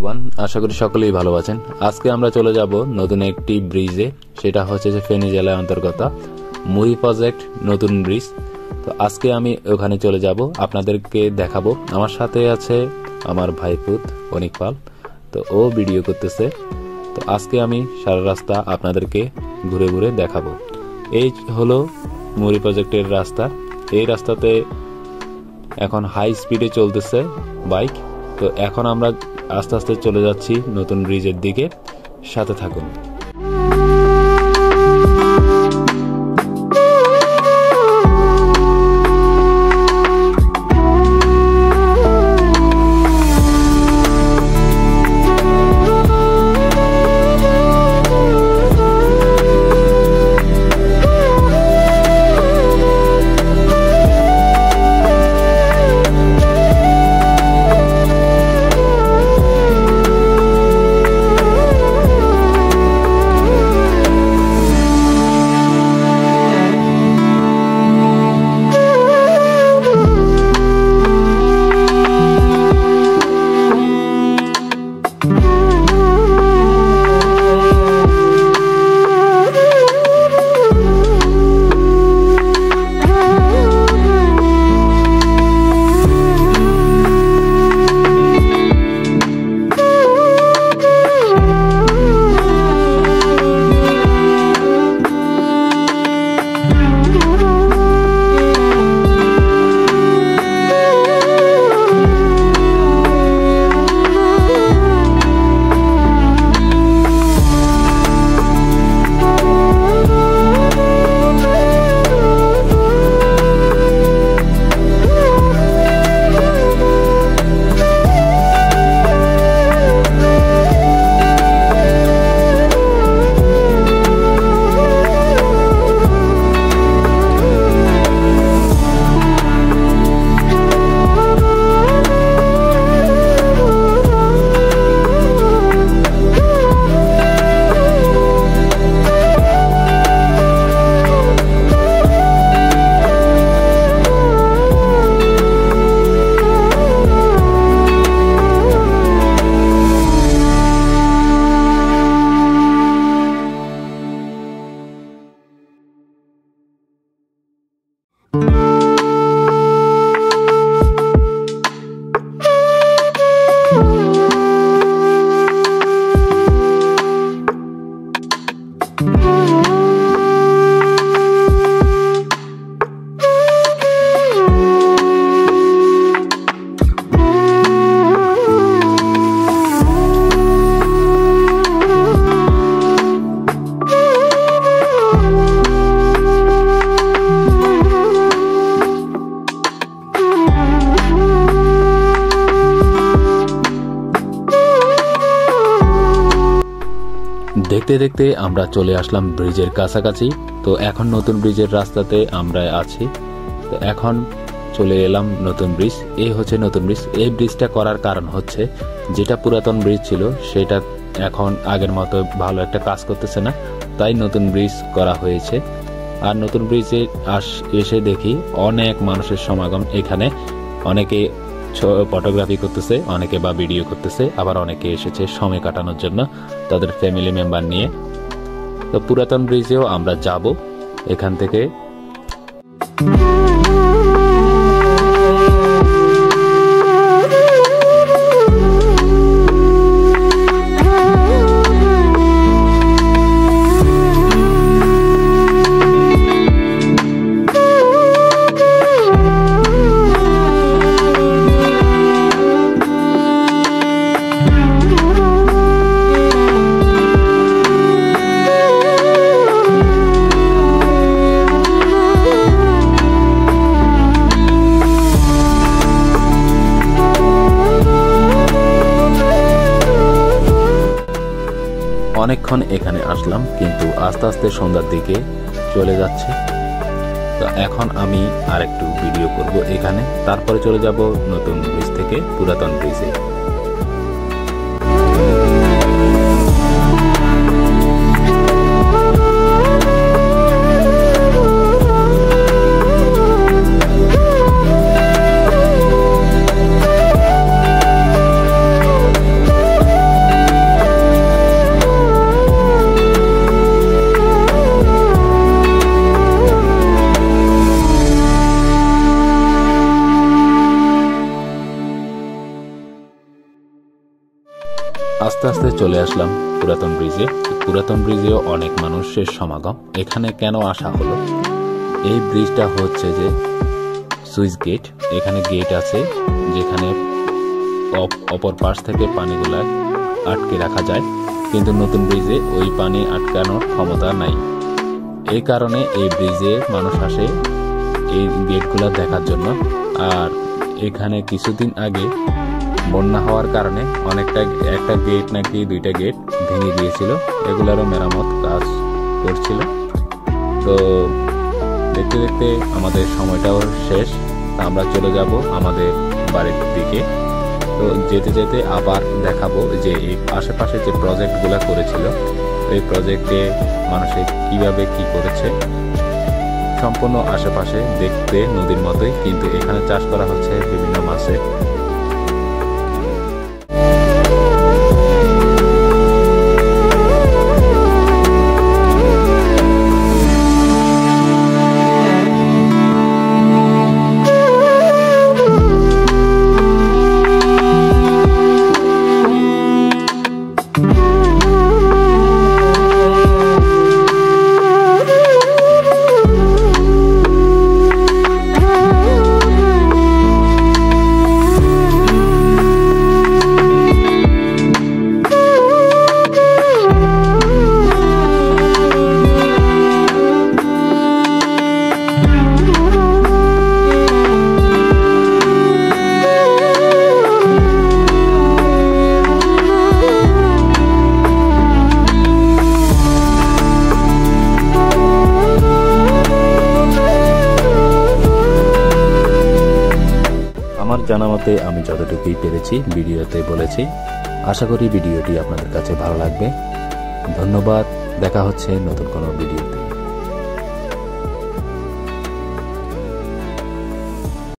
Everyone, আশা করি সকলেই ভালো আছেন। আজকে আমরা চলে যাব নতুন একটি ব্রিজে, সেটা হচ্ছে যে ফেনী জেলার অন্তর্গত মুহি প্রজেক্ট নতুন ব্রিজ। তো আজকে আমি ওখানে চলে যাব, আপনাদেরকে দেখাবো। আমার সাথে আছে আমার ভাইপুত অনিক পাল, তো ও ভিডিও করতেছে। তো আজকে আমি সারা রাস্তা আপনাদেরকে ঘুরে ঘুরে দেখাবো। এই হলো মুহি প্রজেক্টের রাস্তা। এই রাস্তাতে এখন হাই স্পিডে চলতেছে বাইক। তো এখন আমরা আস্তে আস্তে চলে যাচ্ছি নতুন ব্রিজের দিকে, সাথে থাকুন। দেখতে দেখতে আমরা চলে আসলাম ব্রিজের কাছাকাছি। তো এখন নতুন ব্রিজের রাস্তাতে আমরা আছি। তো এখন চলে এলাম নতুন ব্রিজ। এই হচ্ছে নতুন ব্রিজ। এই ব্রিজটা করার কারণ হচ্ছে, যেটা পুরাতন ব্রিজ ছিল সেটা এখন আগের মতো ভালো একটা কাজ করতেছে না, তাই নতুন ব্রিজ করা হয়েছে। আর নতুন ব্রিজে এসে দেখি অনেক মানুষের সমাগম। এখানে অনেকে ফটোগ্রাফি করতেছে, অনেকে বা ভিডিও করতেছে, আবার অনেকে এসেছে সময় কাটানোর জন্য তাদের ফ্যামিলি মেম্বার নিয়ে। তো পুরাতন ব্রিজেও আমরা যাব এখান থেকে। অনেকক্ষণ এখানে আসলাম, কিন্তু আস্তে আস্তে সন্ধ্যার দিকে চলে যাচ্ছে। তো এখন আমি আরেকটু ভিডিও করব এখানে, তারপরে চলে যাব নতুন ব্রিজ থেকে পুরাতন ব্রিজে। আস্তে আস্তে চলে আসলাম পুরাতন ব্রিজে। পুরাতন ব্রিজেও অনেক মানুষের সমাগম। এখানে কেন আসা হলো, এই ব্রিজটা হচ্ছে যে সুইচ গেট। এখানে গেট আছে যেখানে অপর পাশ থেকে পানিগুলা আটকে রাখা যায়, কিন্তু নতুন ব্রিজে ওই পানি আটকানোর ক্ষমতা নাই। এই কারণে এই ব্রিজে মানুষ আসে এই গেটগুলো দেখার জন্য। আর এখানে কিছুদিন আগে বন্যা হওয়ার কারণে একটা গেট নাকি 2টা গেট ভেঙে গিয়েছিল, এগুলারও মেরামত কাজ করছিল। তো দেখতে দেখতে আমাদের সময়টাও শেষ, আমরা চলে যাব আমাদের বাড়ির দিকে। তো যেতে যেতে আবার দেখাবো যে এই আশেপাশে যে প্রজেক্টগুলো করেছিল, এই প্রজেক্টে মানুষে কিভাবে কি করেছে। সম্পূর্ণ আশেপাশে দেখতে নদীর মতোই, কিন্তু এখানে চাষ করা হচ্ছে বিভিন্ন মাছে। আমার জানা মতে আমি যতটুকুই পেরেছি ভিডিওতে বলেছি। আশা করি ভিডিওটি আপনাদের কাছে ভালো লাগবে। ধন্যবাদ, দেখা হচ্ছে নতুন কোনো ভিডিওতে।